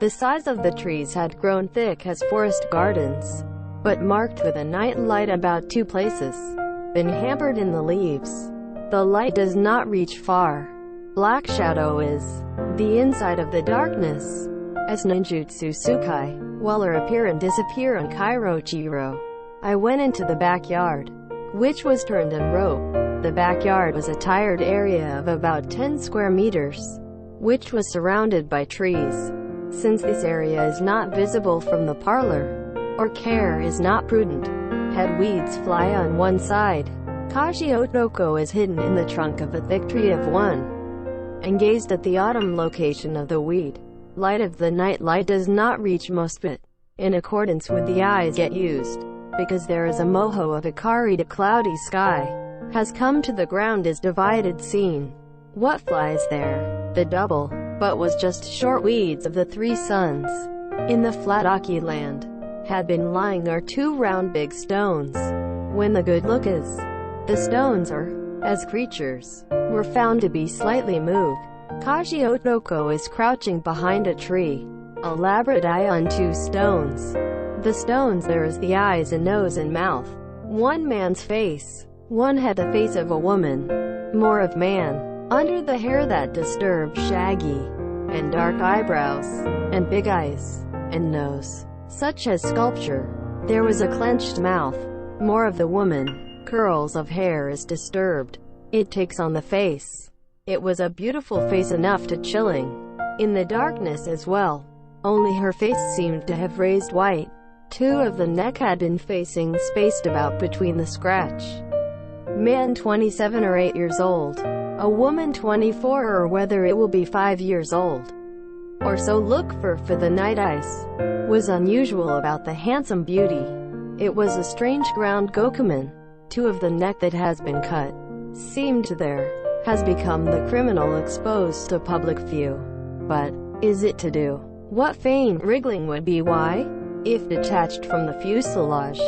The size of the trees had grown thick as forest gardens, but marked with a night light about 2 places, been hampered in the leaves. The light does not reach far. Black shadow is the inside of the darkness. As ninjutsu sukai, Weller appear and disappear on Kairochiro. I went into the backyard, which was turned and rope. The backyard was a tired area of about 10 square meters, which was surrounded by trees. Since this area is not visible from the parlor, or care is not prudent, had weeds fly on one side. Kageotoko is hidden in the trunk of a thick tree of one, and gazed at the autumn location of the weed. Light of the night light does not reach most, but, in accordance with the eyes get used, because there is a moho of Ikari to cloudy sky, has come to the ground is divided scene. What flies there? The double, but was just short weeds of the 3 suns. In the flat Aki land, had been lying are 2 round big stones. When the good look is, the stones are, as creatures, were found to be slightly moved. Kageotoko is crouching behind a tree, elaborate eye on 2 stones. The stones there is the eyes and nose and mouth. One man's face. One had the face of a woman, more of man. Under the hair that disturbed shaggy, and dark eyebrows, and big eyes, and nose, such as sculpture. There was a clenched mouth, more of the woman. Curls of hair is disturbed. It takes on the face. It was a beautiful face enough to chilling. In the darkness as well. Only her face seemed to have raised white. 2 of the neck had been facing spaced about between the scratch. Man 27 or 8 years old. A woman 24 or whether it will be 5 years old. Or so look for the night ice. Was unusual about the handsome beauty. It was a strange ground Gokuman. 2 of the neck that has been cut. Seemed there. Has become the criminal exposed to public view. But, is it to do? What faint wriggling would be why? If detached from the fuselage,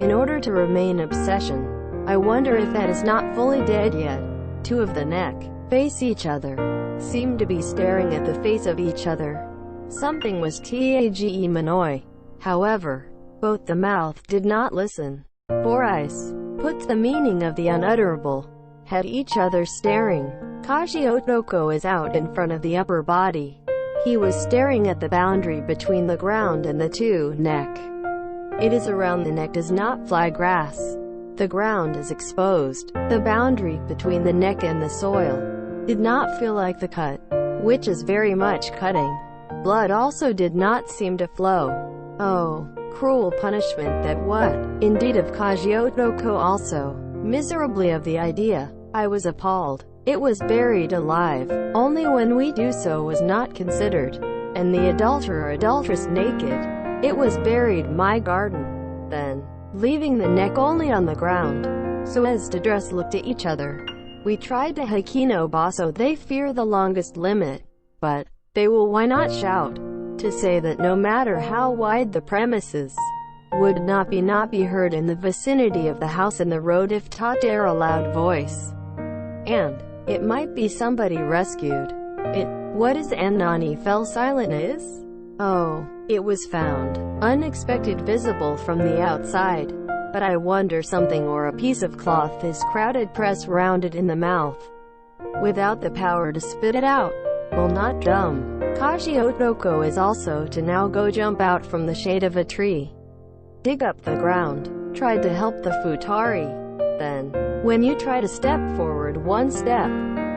in order to remain obsession. I wonder if that is not fully dead yet. 2 of the neck, face each other, seem to be staring at the face of each other. Something was Tage Manoi. However, both the mouth did not listen. 4 eyes, puts the meaning of the unutterable, had each other staring. Kageotoko is out in front of the upper body. He was staring at the boundary between the ground and the 2 neck. It is around the neck does not fly grass. The ground is exposed. The boundary between the neck and the soil did not feel like the cut, which is very much cutting. Blood also did not seem to flow. Oh, cruel punishment that what? Indeed of Kageotoko also. Miserably of the idea. I was appalled. It was buried alive. Only when we do so was not considered. And the adulterer or adulteress naked. It was buried my garden. Then, leaving the neck only on the ground, so as to dress looked at each other. We tried to Hakino Basso they fear the longest limit. But, they will why not shout, to say that no matter how wide the premises, would not be heard in the vicinity of the house and the road if taught dare a loud voice. And, it might be somebody rescued. What is Annani fell silent is? Oh, it was found, unexpected visible from the outside. But I wonder something or a piece of cloth is crowded press rounded in the mouth, without the power to spit it out. Well, not dumb. Kageotoko is also to now go jump out from the shade of a tree. Dig up the ground. Tried to help the futari. Then, when you try to step forward 1 step,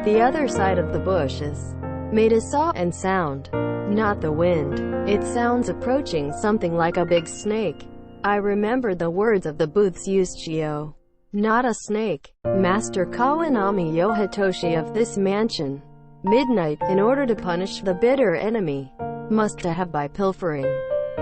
the other side of the bushes made a saw and sound. Not the wind. It sounds approaching something like a big snake. I remembered the words of the booth's Yuzchio. Not a snake. Master Kawanami Yohitoshi of this mansion. Midnight, in order to punish the bitter enemy, must have by pilfering.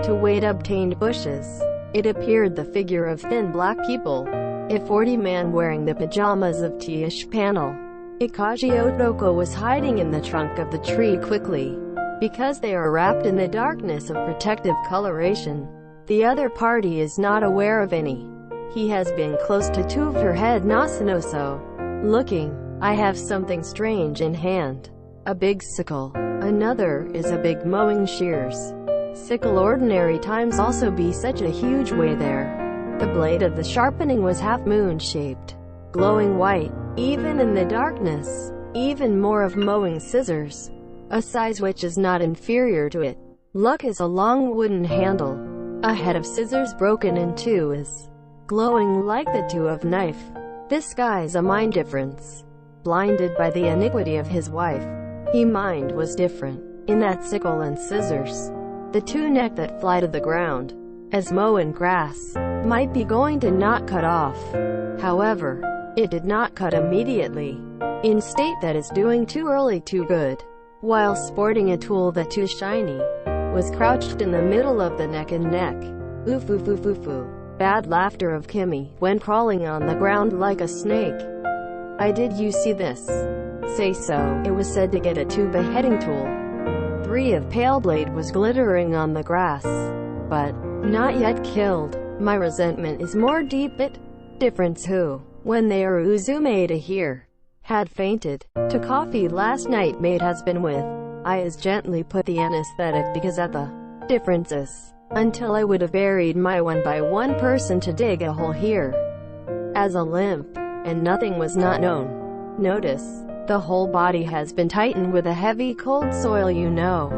To wait obtained bushes. It appeared the figure of thin black people. A 40 man wearing the pajamas of Tish panel. Kageotoko was hiding in the trunk of the tree quickly, because they are wrapped in the darkness of protective coloration. The other party is not aware of any. He has been close to 2 of her head Nasanoso. Looking, I have something strange in hand. A big sickle. Another is a big mowing shears. Sickle ordinary times also be such a huge way there. The blade of the sharpening was half-moon shaped, glowing white, even in the darkness. Even more of mowing scissors, a size which is not inferior to it. Luck is a long wooden handle. A head of scissors broken in two is glowing like the two of knife. This guy's a mind difference. Blinded by the iniquity of his wife, he mind was different. In that sickle and scissors, the two neck that fly to the ground, as mowing grass, might be going to not cut off. However, it did not cut immediately. In state that is doing too early too good, while sporting a tool that too shiny, was crouched in the middle of the neck and neck. Oof oof oof oof oof. Bad laughter of Kimmy, when crawling on the ground like a snake. I did you see this? Say so. It was said to get a two beheading tool. 3 of pale blade was glittering on the grass, but not yet killed. My resentment is more deep it. Difference who, when they are Uzume to hear, had fainted. To coffee last night made has been with. I as gently put the anesthetic because at the differences, until I would have buried my one by one person to dig a hole here. As a limp, and nothing was not known. Notice, the whole body has been tightened with a heavy cold soil you know.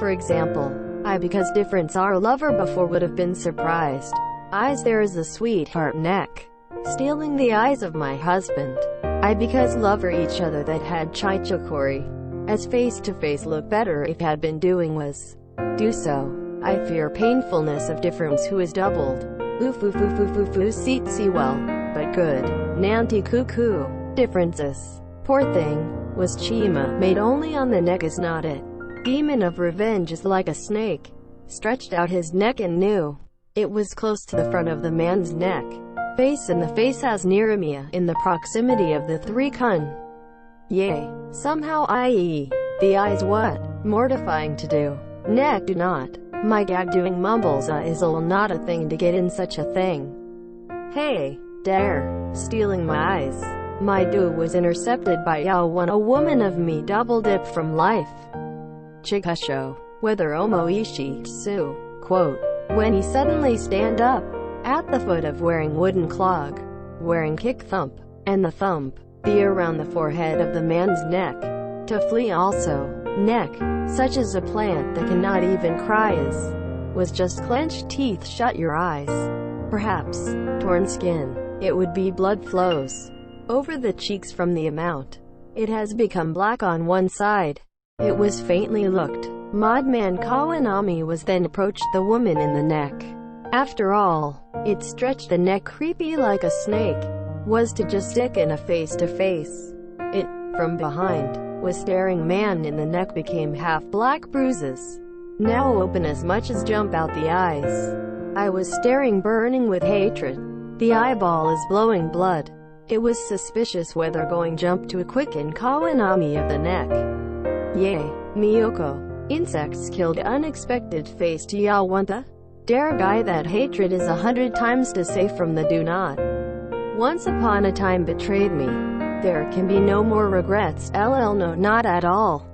For example, I because difference our lover before would have been surprised. Eyes there is a sweetheart neck, stealing the eyes of my husband. I because lover each other that had chichokori, as face to face look better if had been doing was do so. I fear painfulness of difference who is doubled. Oof oof oof oof oof oof seat see well, but good. Nanti cuckoo. Differences. Poor thing, was Chima, made only on the neck is not it. Demon of revenge is like a snake, stretched out his neck and knew it was close to the front of the man's neck. Face in the face has Niramia, in the proximity of the 3 kun. Yea, somehow i.e. the eyes what? Mortifying to do. Neck do not. My gag doing mumbles is not a thing to get in such a thing. Hey, dare, stealing my eyes. My do was intercepted by Yao one a woman of me double dip from life. Chikusho, whether Omoishi, Su, quote, when he suddenly stand up, at the foot of wearing wooden clog, wearing kick thump, and the thump, be around the forehead of the man's neck, to flee also, neck, such as a plant that cannot even cry is, was just clenched teeth shut your eyes, perhaps, torn skin, it would be blood flows, over the cheeks from the amount, it has become black on one side, it was faintly looked, Madman Kawanami was then approached the woman in the neck. After all, it stretched the neck creepy like a snake, was to just stick in a face-to-face. It, from behind, was staring man in the neck became half black bruises, now open as much as jump out the eyes. I was staring burning with hatred. The eyeball is blowing blood. It was suspicious whether going jump to a quicken Kawanami of the neck. Yea, Miyoko. Insects killed unexpected face to Yawanta. Dare guy that hatred is 100 times to say from the do not. Once upon a time betrayed me. There can be no more regrets. LL no not at all.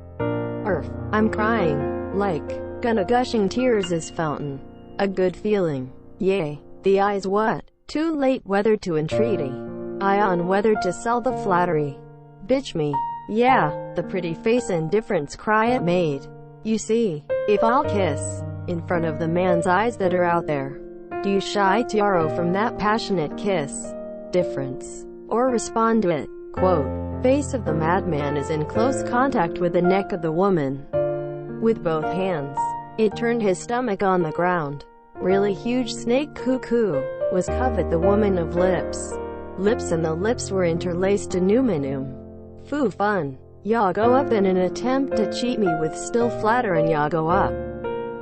I'm crying. Like, gonna gushing tears is fountain. A good feeling. Yea, the eyes what? Too late whether to entreaty. I on whether to sell the flattery. Bitch me. Yeah, the pretty face and difference cry it made. You see, if I'll kiss, in front of the man's eyes that are out there, do you shy Tiaro from that passionate kiss? Difference. Or respond to it, quote, face of the madman is in close contact with the neck of the woman. With both hands, it turned his stomach on the ground. Really huge snake cuckoo, was covet the woman of lips. Lips and the lips were interlaced to numinum. Foo fun. Ya go up in an attempt to cheat me with still flatter and ya go up.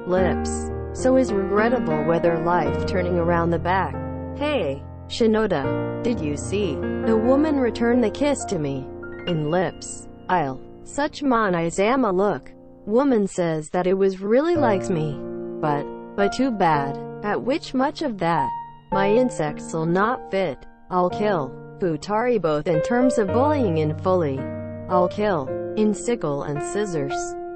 Lips. So is regrettable whether life turning around the back. Hey, Shinoda, did you see? The woman returned the kiss to me. In lips. I'll. Such mon-izama look. Woman says that it was really likes me. But too bad. At which much of that. My insects'll not fit. I'll kill. Futari both in terms of bullying and fully. I'll kill. In sickle and scissors.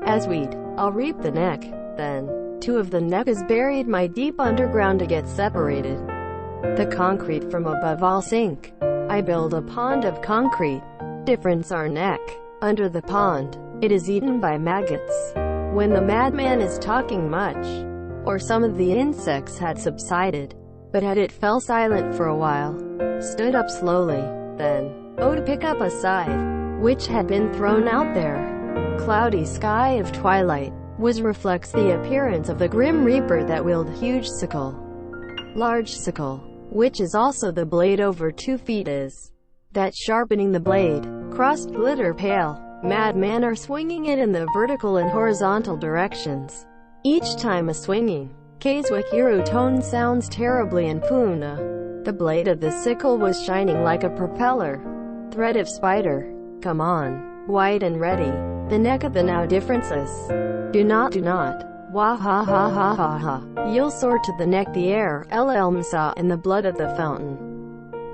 As wheat, I'll reap the neck. Then, two of the neck is buried my deep underground to get separated. The concrete from above I'll sink. I build a pond of concrete. Difference our neck. Under the pond, it is eaten by maggots. When the madman is talking much, or some of the insects had subsided, but had it fell silent for a while, stood up slowly, then, oh, to pick up a scythe, which had been thrown out there. Cloudy sky of twilight, reflects the appearance of the grim reaper that wield huge sickle. Large sickle, which is also the blade over 2 feet is. That sharpening the blade, crossed glitter pale. Madmen are swinging it in the vertical and horizontal directions. Each time a swinging, Kageotoko tone sounds terribly in Puna. The blade of the sickle was shining like a propeller. Thread of spider. Come on. White and ready. The neck of the now differences. Do not. Wah ha ha ha ha ha. You'll soar to the neck the air, msa in the blood of the fountain.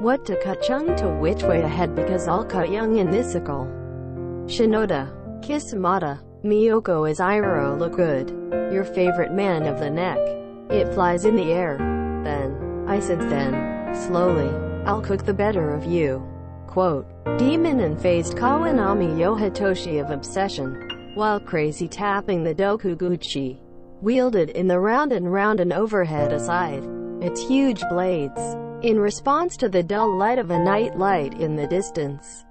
What to cut chung to which way ahead because I'll cut young in this sickle. Shinoda. Kismata. Miyoko is Iro look good. Your favorite man of the neck. It flies in the air. Then, I said then, slowly, I'll cook the better of you. Quote, demon and phased Kawanami Yohitoshi of obsession, while crazy tapping the dokuguchi, wielded in the round and overhead aside, its huge blades, in response to the dull light of a night light in the distance,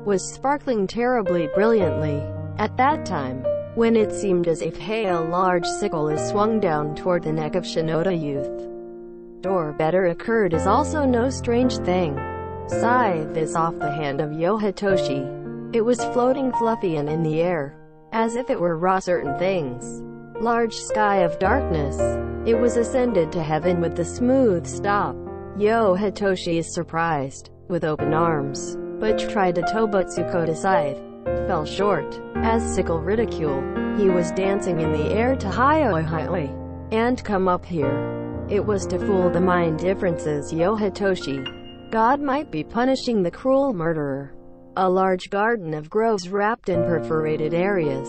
was sparkling terribly brilliantly. At that time, when it seemed as if a large sickle is swung down toward the neck of Shinoda youth. Or better occurred is also no strange thing. Scythe is off the hand of Yohitoshi. It was floating fluffy and in the air, as if it were raw certain things. Large sky of darkness. It was ascended to heaven with the smooth stop. Yohitoshi is surprised, with open arms, but tried to Tobutsuko aside. Fell short. As sickle ridicule, he was dancing in the air to hi-oi-hi-oi, and come up here. It was to fool the mind differences Yohitoshi. God might be punishing the cruel murderer. A large garden of groves wrapped in perforated areas.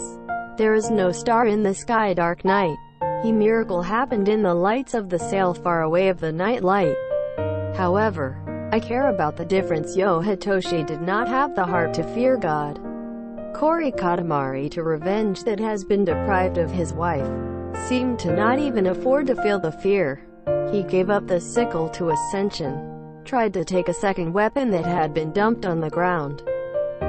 There is no star in the sky dark night. Miracle happened in the lights of the sail far away of the night light. However, I care about the difference. Yohitoshi did not have the heart to fear God. Kori Katamari to revenge that has been deprived of his wife, seemed to not even afford to feel the fear. He gave up the sickle to ascension, tried to take a second weapon that had been dumped on the ground.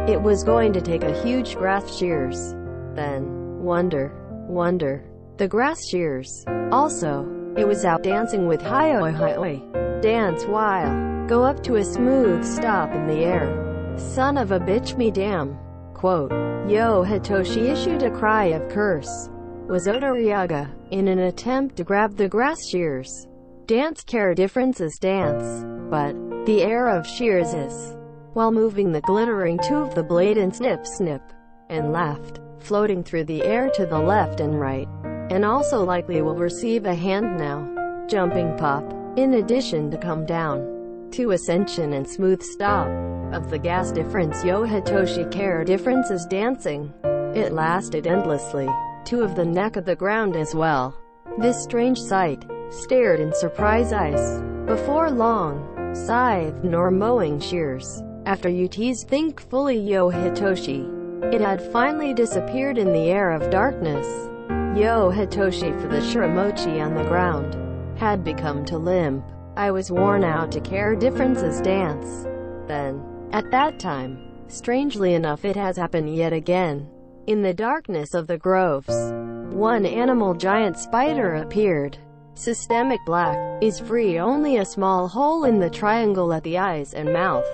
It was going to take a huge grass shears. Then, wonder, the grass shears. Also, it was out dancing with hi-oi-hi-oi. Dance while, go up to a smooth stop in the air. Son of a bitch me damn. Quote, Yohitoshi issued a cry of curse. Was Odoriaga, in an attempt to grab the grass shears. Dance care differences dance, but the air of shears is, while moving the glittering tube of the blade and snip, and laughed, floating through the air to the left and right, and also likely will receive a hand now, jumping pop, in addition to come down, to ascension and smooth stop, of the gas difference Yohitoshi care difference is dancing. It lasted endlessly, two of the neck of the ground as well. This strange sight, stared in surprise eyes. Before long, scythe nor mowing shears. After UT's think fully Yohitoshi, it had finally disappeared in the air of darkness. Yohitoshi for the shiramochi on the ground, had become to limp. I was worn out to care differences dance. Then, at that time, strangely enough it has happened yet again. In the darkness of the groves, one animal giant spider appeared. Systemic black, is free only a small hole in the triangle at the eyes and mouth.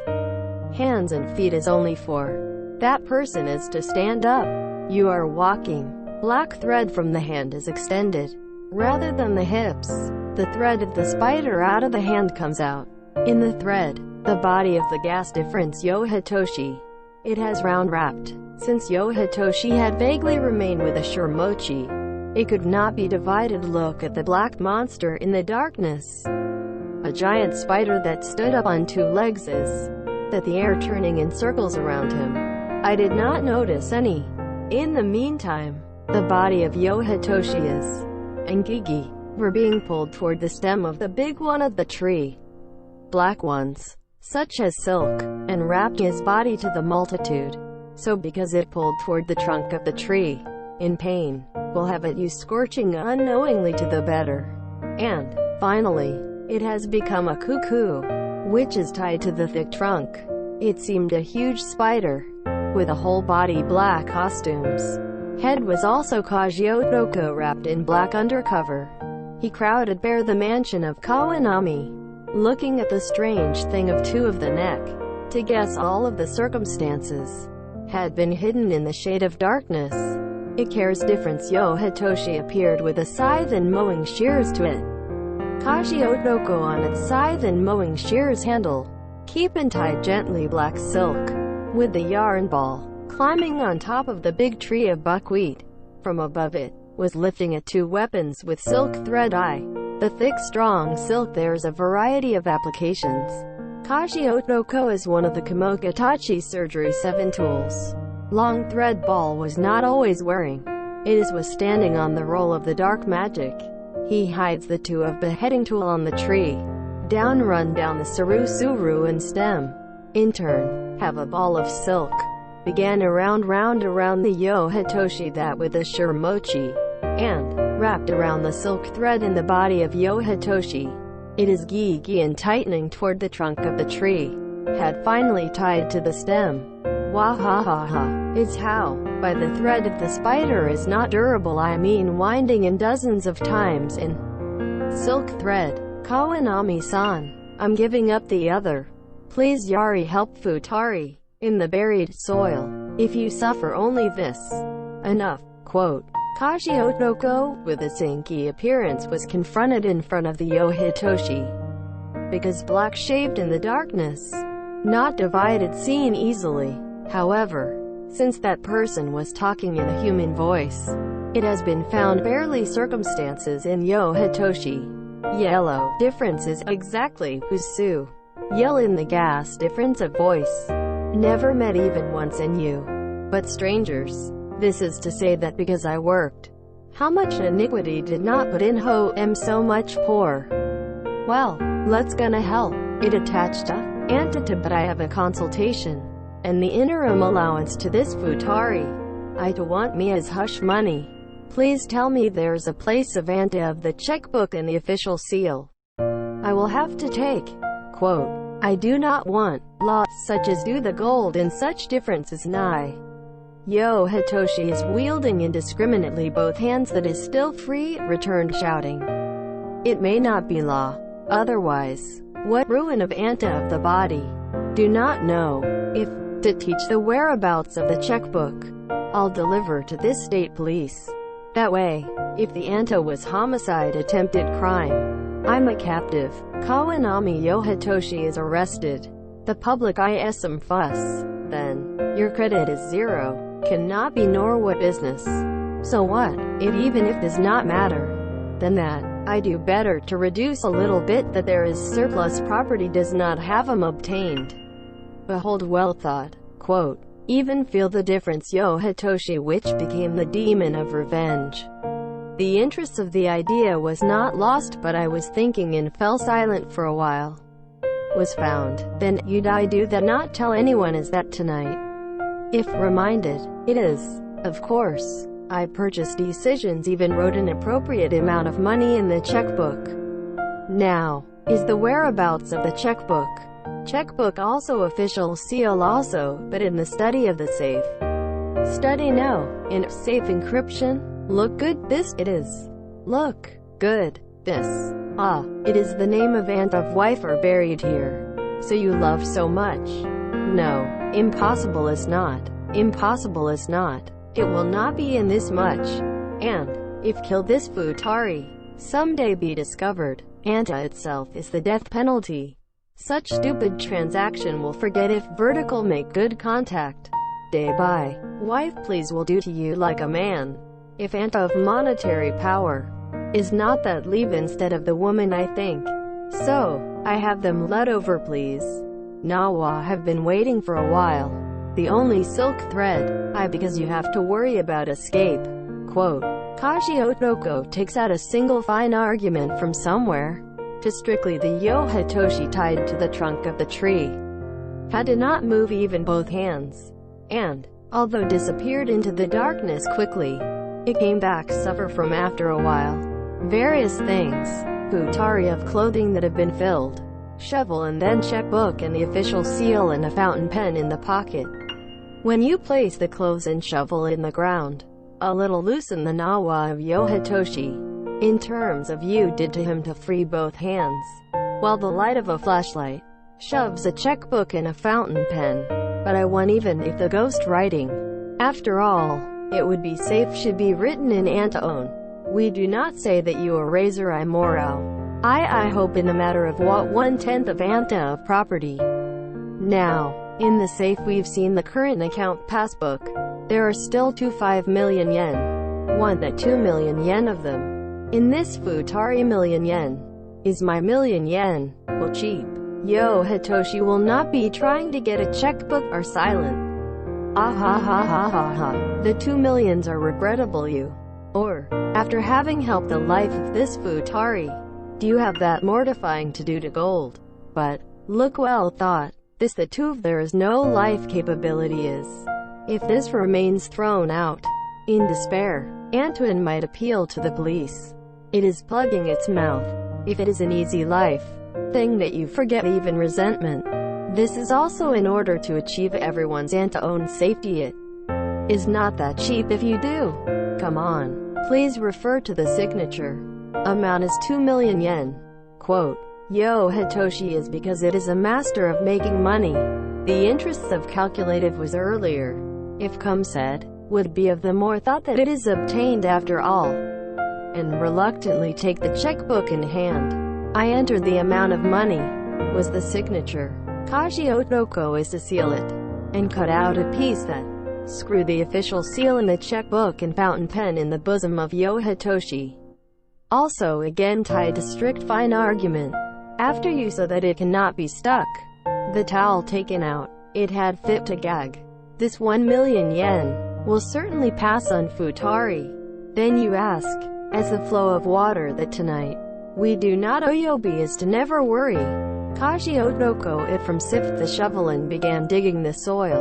Hands and feet is only for that person is to stand up. You are walking. Black thread from the hand is extended, rather than the hips. The thread of the spider out of the hand comes out. In the thread, the body of the gas difference Yohitoshi. It has round wrapped. Since Yohitoshi had vaguely remained with a shiramochi, it could not be divided. Look at the black monster in the darkness. A giant spider that stood up on 2 legs is, that the air turning in circles around him. I did not notice any. In the meantime, The body of Yohitoshi and Gigi were being pulled toward the stem of the big one of the tree. Black ones, such as silk, and wrapped his body to the multitude. So because it pulled toward the trunk of the tree, in pain, will have it you scorching unknowingly to the better. And, finally, it has become a cuckoo, which is tied to the thick trunk. It seemed a huge spider, with a whole body black costumes. Head was also Kageotoko wrapped in black undercover. He crowded bare the mansion of Kawanami, looking at the strange thing of two of the neck, to guess all of the circumstances had been hidden in the shade of darkness. It cares difference. Yohitoshi appeared with a scythe and mowing shears to it. Kageotoko on its scythe and mowing shears handle, keeping tied gently black silk, with the yarn ball, climbing on top of the big tree of buckwheat. From above it, was lifting it two weapons with silk thread the thick strong silk. There's a variety of applications. Kageotoko is one of the Kamogatachi surgery 7 tools. Long thread ball was not always wearing. It was standing on the roll of the dark magic. He hides the two of beheading tool on the tree. Run down the suru and stem. In turn, have a ball of silk. Began round around the Yohitoshi that with a shirmochi, and wrapped around the silk thread in the body of Yohitoshi. It is Gigi and tightening toward the trunk of the tree. Had finally tied to the stem. Wahahaha. It's how, by the thread if the spider is not durable, I mean winding in dozens of times in silk thread. Kawanami-san, I'm giving up the other. Please Yari help Futari in the buried soil. If you suffer only this. Enough. Quote. Kageotoko, with its inky appearance, was confronted in front of the Yohitoshi. Because black shaved in the darkness, not divided seen easily. However, since that person was talking in a human voice, it has been found barely circumstances in Yohitoshi. Yellow difference is exactly Usu. Yell in the gas difference of voice. Never met even once in you, but strangers. This is to say that because I worked, how much iniquity did not put in am so much poor. Well, let's gonna help. It attached to but I have a consultation, and the interim allowance to this Futari. I to want me as hush money. Please tell me there's a place of of the checkbook and the official seal. I will have to take. Quote. I do not want lots such as do the gold in such differences nigh. Yohitoshi is wielding indiscriminately both hands that is still free, returned shouting. It may not be law. Otherwise, what ruin of of the body? Do not know. If, to teach the whereabouts of the checkbook, I'll deliver to this state police. That way, if the was homicide attempted crime, I'm a captive. Kawanami Yohitoshi is arrested. The public some fuss. Then, your credit is 0. Cannot be nor what business. So what, even if does not matter. Than that, I do better to reduce a little bit that there is surplus property does not have obtained. Behold well thought. Quote. Even feel the difference Yohitoshi which became the demon of revenge. The interest of the idea was not lost but I was thinking and fell silent for a while. Was found. Then, you'd I do that not tell anyone is that tonight. If reminded, it is, of course. I purchased decisions even wrote an appropriate amount of money in the checkbook. Now, is the whereabouts of the checkbook. Checkbook also official seal also, but in the study of the safe. Study no, in safe encryption. Look good, this it is. Look good, this. It is the name of wife are buried here. So you love so much. No, impossible is not. Impossible is not. It will not be in this much. And, if kill this Futari, someday be discovered, itself is the death penalty. Such stupid transaction will forget if vertical make good contact. Day by, wife please will do to you like a man. If of monetary power, is not that leave instead of the woman I think. So, I have them let over please. Nawa have been waiting for a while. The only silk thread, because you have to worry about escape. Quote, Kageotoko takes out a single fine argument from somewhere. To strictly the Hitoshi tied to the trunk of the tree. Had to not move even both hands. And, although disappeared into the darkness quickly, it came back suffer from after a while. Various things. Futari of clothing that have been filled. Shovel and then checkbook and the official seal and a fountain pen in the pocket. When you place the clothes and shovel in the ground, a little loosen the nawa of Hitoshi. In terms of you did to him to free both hands, while the light of a flashlight shoves a checkbook and a fountain pen. But I won even if the ghost writing. After all, it would be safe should be written in Antoon. We do not say that you are razor I moral. I hope in the matter of what 1/10 of Anta of property. Now, in the safe we've seen the current account passbook. There are still 5 million yen. 2 million yen of them. In this Futari million yen. Is my million yen. Well cheap. Hitoshi will not be trying to get a checkbook or silent. Ah ha ha ha ha ha. The 2 millions are regrettable you. Or, after having helped the life of this Futari, do you have that mortifying to do to gold? But, look well thought, this the two of there is no life capability is. If this remains thrown out, in despair, Antoine might appeal to the police. It is plugging its mouth. If it is an easy life, thing that you forget even resentment. This is also in order to achieve everyone's own safety. It is not that cheap if you do. Come on. Please refer to the signature. Amount is 2 million yen. Quote, Hitoshi is because it is a master of making money. The interests of calculative was earlier. If come said, would be of the more thought that it is obtained after all. And reluctantly take the checkbook in hand. I entered the amount of money. Was the signature. Kageotoko is to seal it. And cut out a piece that. Screw the official seal in the checkbook and fountain pen in the bosom of Hitoshi. Also again tied to strict fine argument. After you so that it cannot be stuck. The towel taken out. It had fit to gag. This 1 million yen will certainly pass on Futari. Then you ask, as the flow of water that tonight we do not oyobi is to never worry. Kageotoko it from sift the shovel and began digging the soil.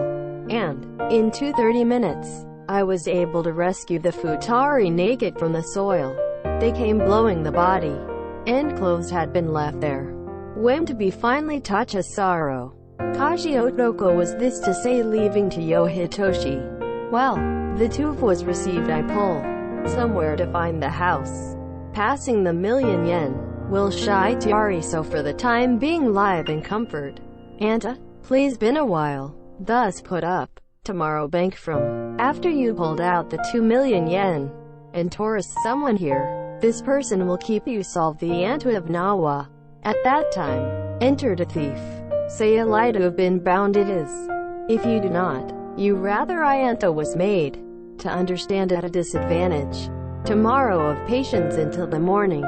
And, in 30 minutes, I was able to rescue the Futari naked from the soil. They came blowing the body. And clothes had been left there. When to be finally touch a sorrow. Kageotoko was this to say leaving to Hitoshi. Well, the tooth was received I pull. Somewhere to find the house. Passing the million yen. Will shy Tiari so for the time being live in comfort. Anta, please been a while. Thus put up. Tomorrow bank from. After you pulled out the 2 million yen. And tourist someone here. This person will keep you solve the Antu of Nawa. At that time, entered a thief. Say a lie to have been bound it is. If you do not, you rather Ianta was made. To understand at a disadvantage. Tomorrow of patience until the morning.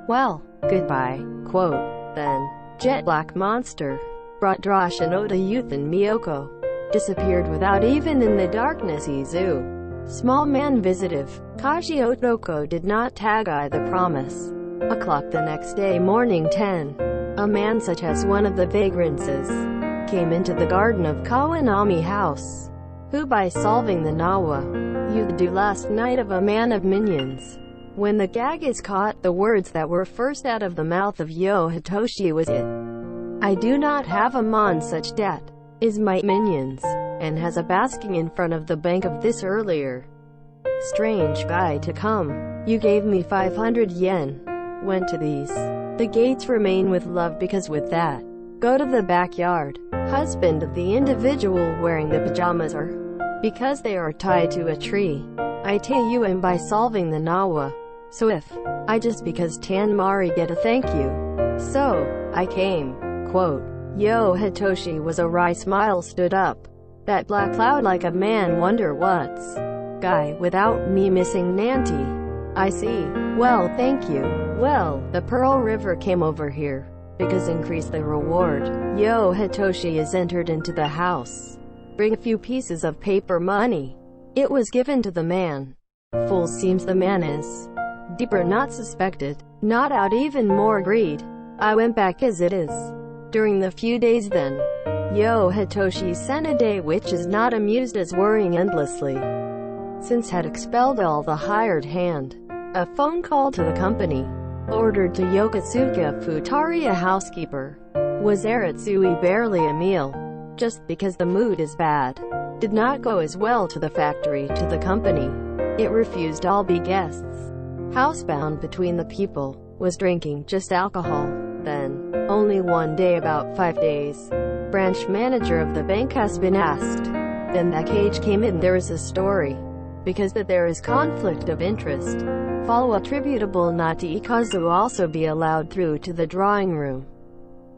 Well, goodbye. Quote, then, jet black monster. Brought Drosh and Oda Youth and Miyoko. Disappeared without even in the darkness Izu. Small man visitive. Kageotoko did not tag I the promise. O'clock the next day morning 10. A man such as one of the vagrants came into the garden of Kawanami house. Who by solving the Nawa, you do last night of a man of minions. When the gag is caught, the words that were first out of the mouth of Hitoshi was it. I do not have a mon such debt. Is my minions, and has a basking in front of the bank of this earlier. Strange guy to come. You gave me 500 yen. Went to these. The gates remain with love because with that. Go to the backyard. Husband of the individual wearing the pajamas are. Because they are tied to a tree. I tell you and by solving the Nawa. So if, I just because Tan Mari get a thank you. So, I came. Quote, Hitoshi was a wry smile stood up. That black cloud like a man wonder what's. Guy without me missing Nanti. I see. Well thank you. Well, the Pearl River came over here. Because increase the reward. Hitoshi is entered into the house. Bring a few pieces of paper money. It was given to the man. Fool seems the man is. Deeper not suspected, not out even more greed. I went back as it is. During the few days then, Yo Hitoshi sent a day which is not amused as worrying endlessly, since had expelled all the hired hand. A phone call to the company, ordered to Yokotsuka Futari, a housekeeper, was Aratsui barely a meal, just because the mood is bad, did not go as well to the factory to the company. It refused all be guests. Housebound between the people, was drinking just alcohol. Then, only one day about 5 days, branch manager of the bank has been asked. Then that cage came in. There is a story, because that there is conflict of interest. Follow attributable not to Ikazu also be allowed through to the drawing room.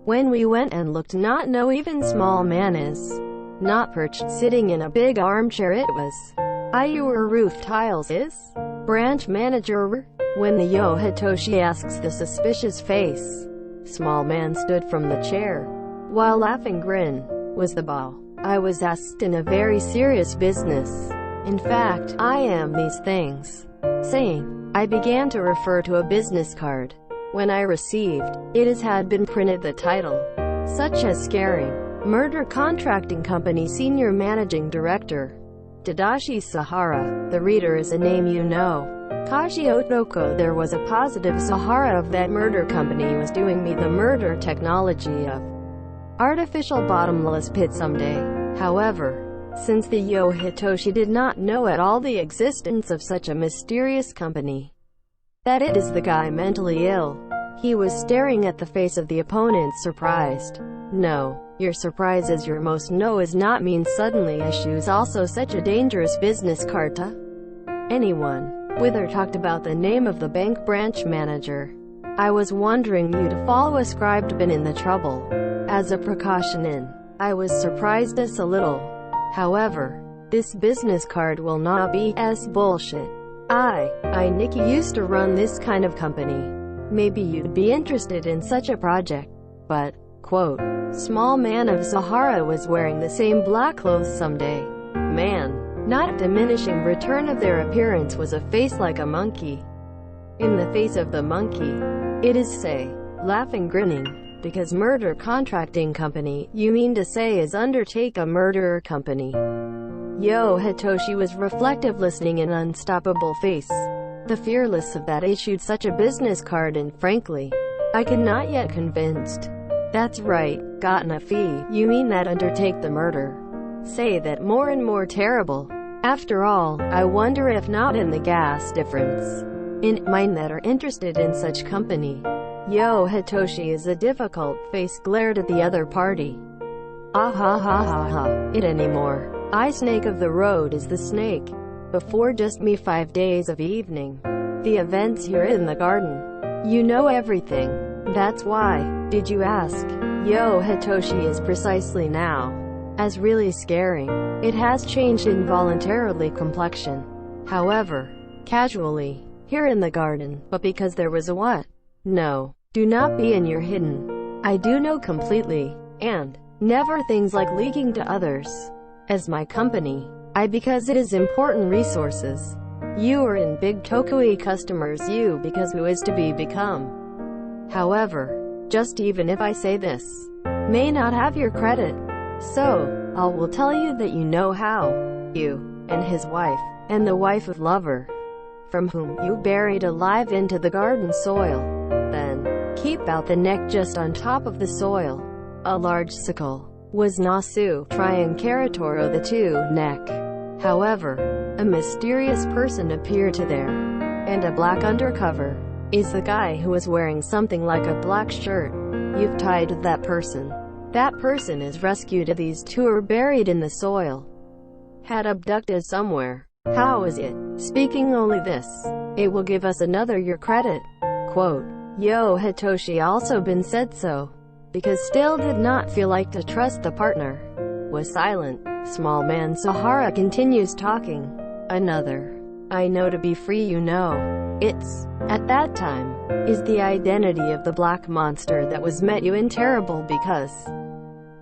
When we went and looked, not no even small man is not perched sitting in a big armchair. It was Ayur roof tiles is branch manager. When the Yo Hitoshi asks the suspicious face, small man stood from the chair, while laughing grin was the bow. I was asked in a very serious business. In fact, I am these things. Saying, I began to refer to a business card. When I received it, as had been printed the title, such as Scaring Murder Contracting Company Senior Managing Director, Tadashi Sahara. The reader is a name you know. Kageotoko. There was a positive Sahara of that murder company was doing me the murder technology of artificial bottomless pit someday. However, since the Yo Hitoshi did not know at all the existence of such a mysterious company, that it is the guy mentally ill, he was staring at the face of the opponent surprised. No, your surprise is your most no is not mean suddenly issues also such a dangerous business card to anyone. Wither talked about the name of the bank branch manager. I was wondering you to follow ascribed been in the trouble. As a precaution in, I was surprised as a little. However, this business card will not be as bullshit. I Nikki used to run this kind of company. Maybe you'd be interested in such a project. But, quote, small man of Sahara was wearing the same black clothes someday. Man, not diminishing return of their appearance was a face like a monkey. In the face of the monkey, it is say, laughing grinning, because murder contracting company, you mean to say is undertake a murderer company. Yo Hitoshi was reflective listening in unstoppable face. The fearless of that issued such a business card and frankly, I could not yet convinced. That's right, gotten a fee, you mean that undertake the murder. Say that more and more terrible. After all, I wonder if not in the gas difference in mind that are interested in such company. Yo Hitoshi is a difficult face glared at the other party. Ah ha ha ha ha, it anymore. I snake of the road is the snake. Before just me 5 days of evening. The events here in the garden. You know everything. That's why. Did you ask? Yo Hitoshi is precisely now. As really scaring. It has changed involuntarily complexion. However, casually, here in the garden, but because there was a what? No, do not be in your hidden. I do know completely, and never things like leaking to others. As my company, because it is important resources. You are in big Tokui customers you because who is to be become. However, just even if I say this, may not have your credit. So, I will tell you that you know how. You, and his wife, and the wife of lover, from whom you buried alive into the garden soil. Then, keep out the neck just on top of the soil. A large sickle was Nasu, Triancaratoro the two neck. However, a mysterious person appeared to there, and a black undercover is the guy who was wearing something like a black shirt. You've tied that person. That person is rescued. These two are buried in the soil. Had abducted somewhere. How is it? Speaking only this, it will give us another your credit. Quote, Yo Hitoshi also been said so. Because still did not feel like to trust the partner. Was silent. Small man Sahara continues talking. Another. I know to be free you know. It's, at that time, is the identity of the black monster that was met you in terrible because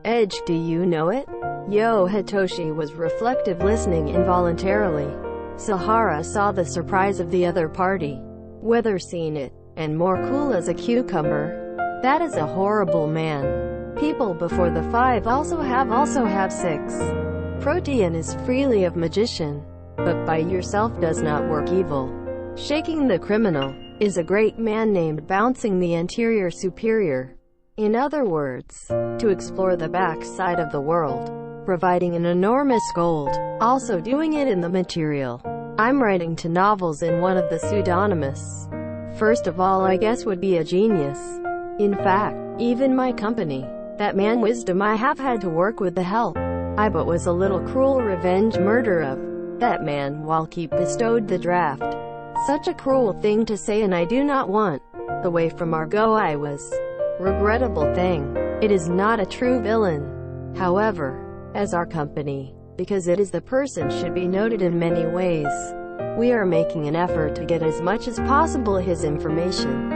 edge. Do you know it? Yo Hitoshi was reflective listening involuntarily. Sahara saw the surprise of the other party. Whether seen it, and more cool as a cucumber. That is a horrible man. People before the 5 also have 6. Protean is freely of magician, but by yourself does not work evil. Shaking the criminal, is a great man named bouncing the anterior superior. In other words, to explore the back side of the world, providing an enormous gold, also doing it in the material. I'm writing to novels in one of the pseudonymous. First of all, I guess would be a genius. In fact, even my company, that man Wisdom, I have had to work with the help. I but was a little cruel revenge murder of that man while keep bestowed the draft. Such a cruel thing to say, and I do not want. The way from our go I was. Regrettable thing. It is not a true villain. However, as our company, because it is the person should be noted in many ways. We are making an effort to get as much as possible his information.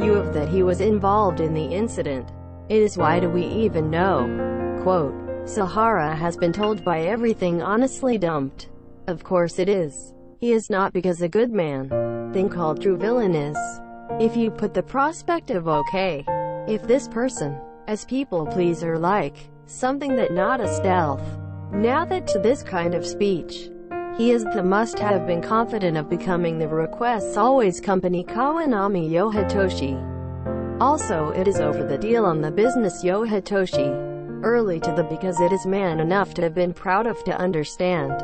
You of that he was involved in the incident. It is why do we even know? Quote, Sahara has been told by everything honestly dumped. Of course it is. He is not because a good man. Thing called true villain is. If you put the prospective okay. If this person, as people pleaser like, something that not a stealth. Now that to this kind of speech. He is the must have been confident of becoming the requests always company Kawanami Yohitoshi. Also it is over the deal on the business Yohitoshi. Early to the because it is man enough to have been proud of to understand.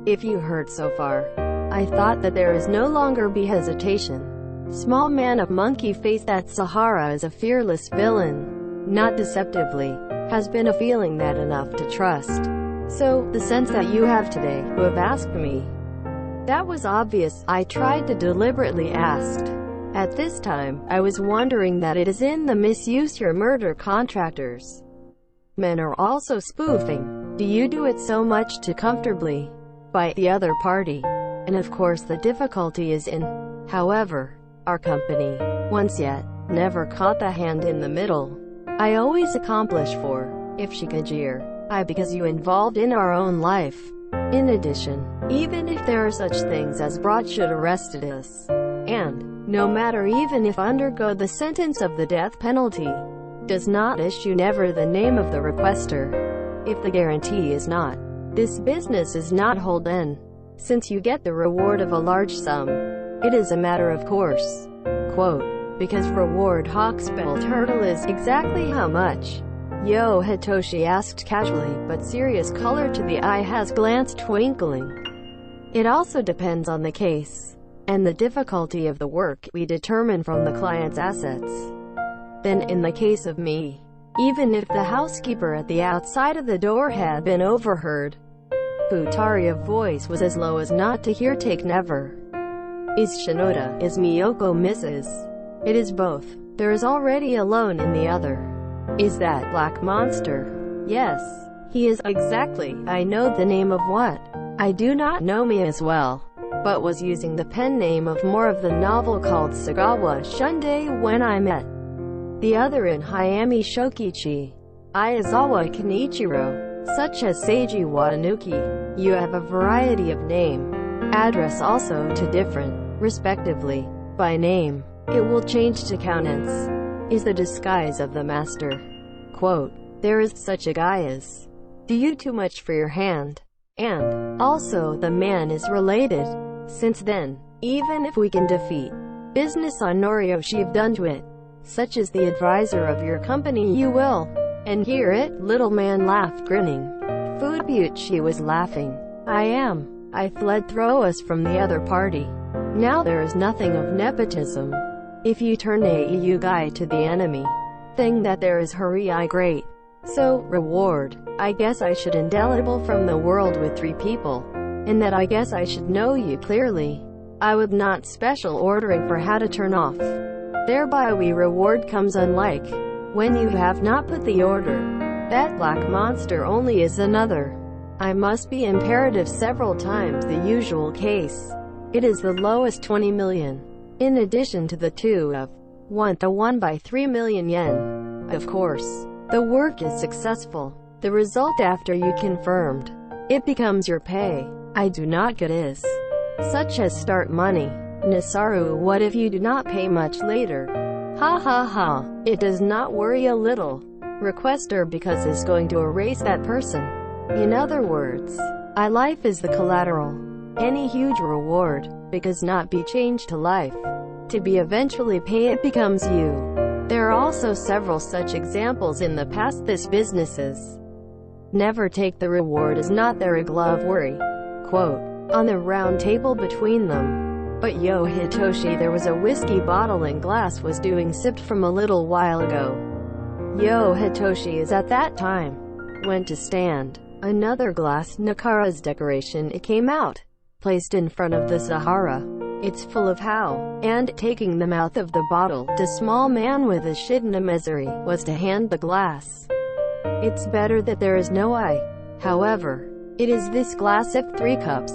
If you heard so far, I thought that there is no longer be hesitation. Small man of monkey face that Sahara is a fearless villain. Not deceptively, has been a feeling that enough to trust. So, the sense that you have today, who have asked me. That was obvious, I tried to deliberately ask. At this time, I was wondering that it is in the misuse your murder contractors. Men are also spoofing. Do you do it so much to comfortably bite the other party? And of course the difficulty is in, however, our company, once yet, never caught the hand in the middle. I always accomplish for, if she could jeer. Because you involved in our own life. In addition, even if there are such things as broad should arrested us, and, no matter even if undergo the sentence of the death penalty, does not issue never the name of the requester. If the guarantee is not, this business is not holden. Since you get the reward of a large sum, it is a matter of course. Quote, because reward hawkspell turtle is exactly how much? Yohitoshi asked casually, but serious color to the eye has glanced twinkling. It also depends on the case, and the difficulty of the work we determine from the client's assets. Then in the case of me, even if the housekeeper at the outside of the door had been overheard, Futaria's voice was as low as not to hear. Take never. Is Shinoda, is Miyoko Mrs. It is both. There is already a loan in the other. Is that black monster? Yes. He is, exactly. I know the name of what? I do not know me as well, but was using the pen name of more of the novel called Sagawa Shunde when I met the other in Hayami Shokichi, Ayazawa Kenichiro, such as Seiji Watanuki. You have a variety of name, address also to different, respectively, by name. It will change to countenance. Is the disguise of the master. Quote, there is such a guy as. Do you too much for your hand? And, also, the man is related. Since then, even if we can defeat business on Noriyoshi done to it, such as the advisor of your company you will. And hear it, little man laughed grinning. Fubuchi was laughing. I fled throw us from the other party. Now there is nothing of nepotism. If you turn a EU guy to the enemy, thing that there is hurry I great. So, reward, I guess I should indelible from the world with 3 people. And that I guess I should know you clearly. I would not special ordering for how to turn off. Thereby we reward comes unlike, when you have not put the order. That black monster only is another. I must be imperative several times the usual case. It is the lowest 20 million. In addition to the 2 of 1 to 1 by 3 million yen. Of course, the work is successful. The result after you confirmed, it becomes your pay. I do not get is, such as start money. Nasaru, what if you do not pay much later? Ha ha ha. It does not worry a little. Requester because is going to erase that person. In other words, I life is the collateral. Any huge reward, because not be changed to life. To be eventually pay it becomes you. There are also several such examples in the past this businesses. Never take the reward is not there a glove worry. Quote, on the round table between them. But yo Hitoshi, there was a whiskey bottle and glass was doing sipped from a little while ago. Yo Hitoshi is at that time. Went to stand. Another glass, Nakara's decoration, it came out. Placed in front of the Sahara. It's full of how, and, taking the mouth of the bottle, the small man with a shidna misery, was to hand the glass. It's better that there is no I. However, it is this glass of 3 cups.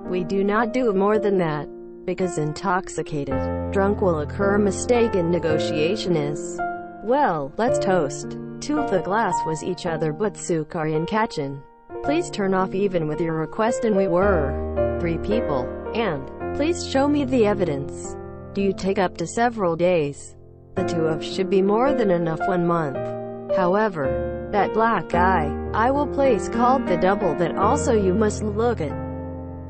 We do not do more than that, because intoxicated, drunk will occur. A mistake in negotiation is, well, let's toast. 2 of the glass was each other but Sukari and Kachin. Please turn off even with your request and we were 3 people, and please show me the evidence. Do you take up to several days? The 2 of should be more than enough 1 month. However, that black guy, I will place called the double that also you must look at.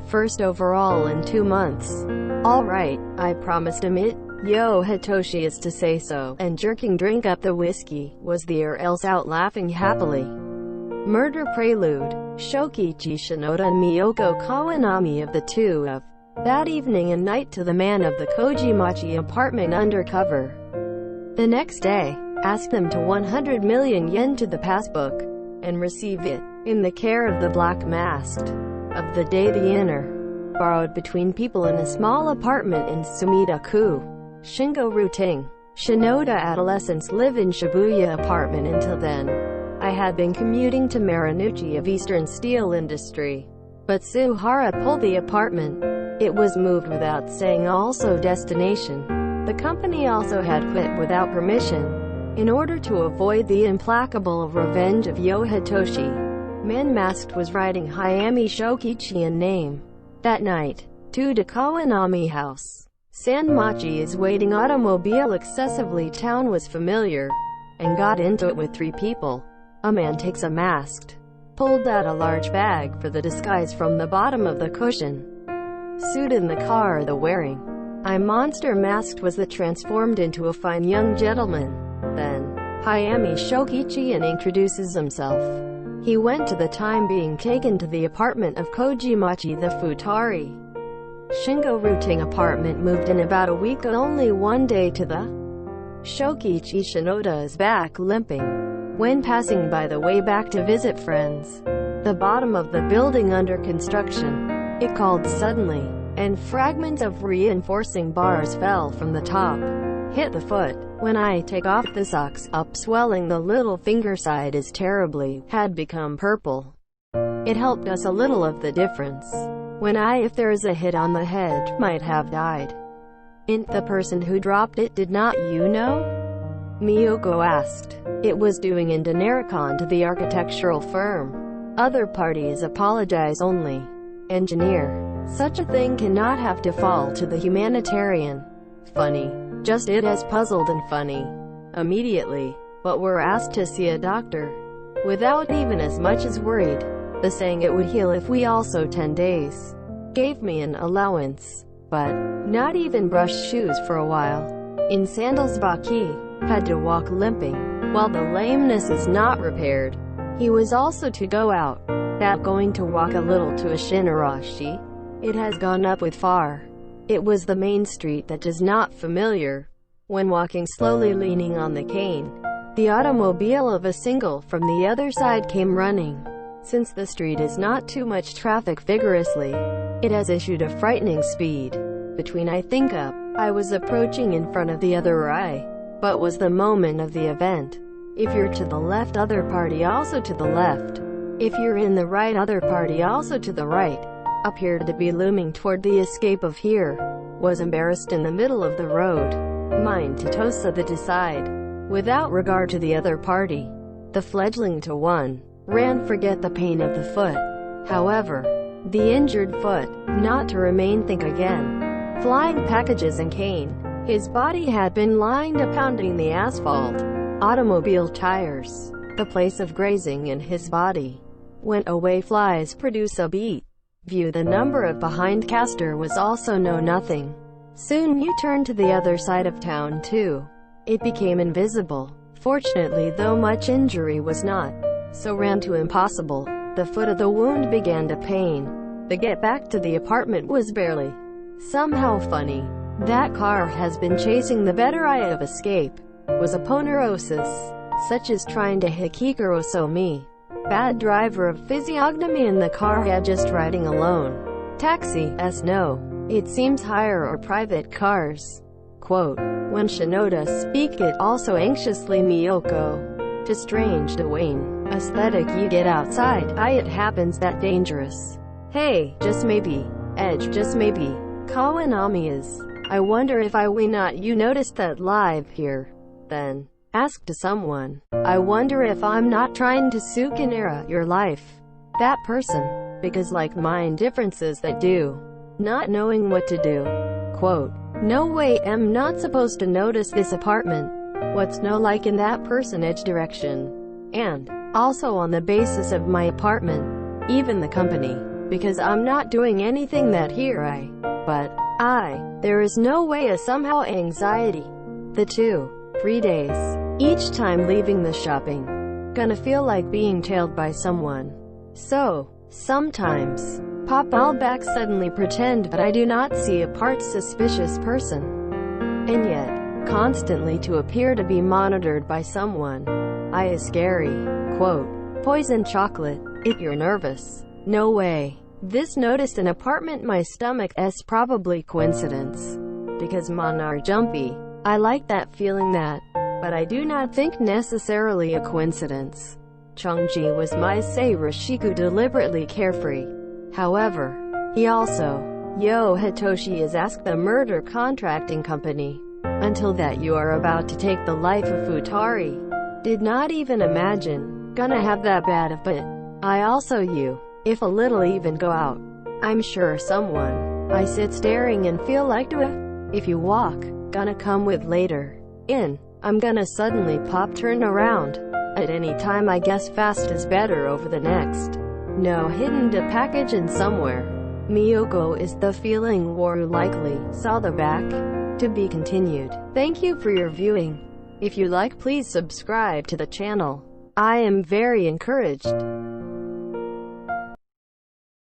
First overall in 2 months. Alright, I promised him it. Yo Hitoshi is to say so, and jerking drink up the whiskey, was the or else out laughing happily. Murder Prelude. Shokichi Shinoda and Miyoko Kawanami of the 2 of that evening and night to the man of the Kojimachi apartment undercover. The next day, ask them to 100 million yen to the passbook, and receive it, in the care of the Black Masked. Of the day the inner, borrowed between people in a small apartment in Sumida-ku. Shingo Ruting. Shinoda adolescents live in Shibuya apartment until then. I had been commuting to Marunouchi of Eastern Steel Industry. But Suhara pulled the apartment. It was moved without saying also destination. The company also had quit without permission. In order to avoid the implacable revenge of Yo Hitoshi, Man Masked was riding Hayami Shokichi in name. That night, to the Kawanami house. Sanmachi is waiting automobile excessively town was familiar, and got into it with 3 people. A man takes a masked, pulled out a large bag for the disguise from the bottom of the cushion. Suit in the car the wearing. I monster masked was the transformed into a fine young gentleman. Then, Hayami Shokichi and introduces himself. He went to the time being taken to the apartment of Kojimachi the Futari. Shingo Ruting apartment moved in about a week only 1 day to the Shokichi Shinoda is back limping. When passing by the way back to visit friends. The bottom of the building under construction. It called suddenly, and fragments of reinforcing bars fell from the top. Hit the foot. When I take off the socks, up swelling the little finger side is terribly, had become purple. It helped us a little of the difference. When if there is a hit on the head, might have died. The person who dropped it did not you know? Miyoko asked. It was doing in Dinericon to the architectural firm. Other parties apologize only. Engineer. Such a thing cannot have to fall to the humanitarian. Funny. Just it as puzzled and funny. Immediately. But were asked to see a doctor. Without even as much as worried. The saying it would heal if we also 10 days. Gave me an allowance. But, not even brushed shoes for a while. In sandals Baki. Had to walk limping. While the lameness is not repaired. He was also to go out. That going to walk a little to a Shinarashi. It has gone up with far. It was the main street that is not familiar. When walking slowly leaning on the cane. The automobile of a single from the other side came running. Since the street is not too much traffic vigorously, it has issued a frightening speed. Between I think up, I was approaching in front of the other eye, but was the moment of the event. If you're to the left, other party also to the left. If you're in the right, other party also to the right. Appeared to be looming toward the escape of here. Was embarrassed in the middle of the road. Mind to Tosa the decide. Without regard to the other party. The fledgling to one. Ran forget the pain of the foot. However, The injured foot, not to remain think again. Flying packages and cane. His body had been lying to pounding the asphalt. Automobile tires. The place of grazing in his body. Went away flies produce a beat. View the number of behind caster was also know nothing. Soon you turned to the other side of town too. It became invisible. Fortunately, though much injury was not, so ran to impossible. The foot of the wound began to pain. The get back to the apartment was barely. Somehow funny. That car has been chasing the better eye of escape. Was a ponerosis, such as trying to hikikaroso me. Bad driver of physiognomy in the car had just riding alone. Taxi, no. It seems hire or private cars. Quote, when Shinoda speak it also anxiously Miyoko. To strange Dwayne. Aesthetic you get outside, it happens that dangerous. Hey, just maybe. Edge, just maybe. Kawanami is. I wonder if we not you noticed that live here. Then, ask to someone. I wonder if I'm not trying to sukinera your life. That person. Because like mine differences that do. Not knowing what to do. Quote, no way am not supposed to notice this apartment. What's no like in that personage direction. And, also on the basis of my apartment. Even the company. Because I'm not doing anything that here there is no way a somehow anxiety. The 2-3 days. Each time leaving the shopping. Gonna feel like being tailed by someone. So, sometimes, I'll back suddenly pretend that I do not see a part suspicious person. And yet, constantly to appear to be monitored by someone. Is scary. Quote, poison chocolate. If you're nervous. No way. This noticed an apartment my stomach probably coincidence. Because mon are jumpy. I like that feeling that. But I do not think necessarily a coincidence. Chongji was my say Rashiku deliberately carefree. However, he also, Hitoshi is asked the murder contracting company. Until that you are about to take the life of Futari. Did not even imagine, gonna have that bad of but. I also if a little even go out. I'm sure someone. I sit staring and feel like if you walk, gonna come with later. I'm gonna suddenly turn around. At any time I guess fast is better over the next. No hidden to package in somewhere. Miyoko is the feeling war likely, saw the back. To be continued. Thank you for your viewing. If you like please subscribe to the channel. I am very encouraged.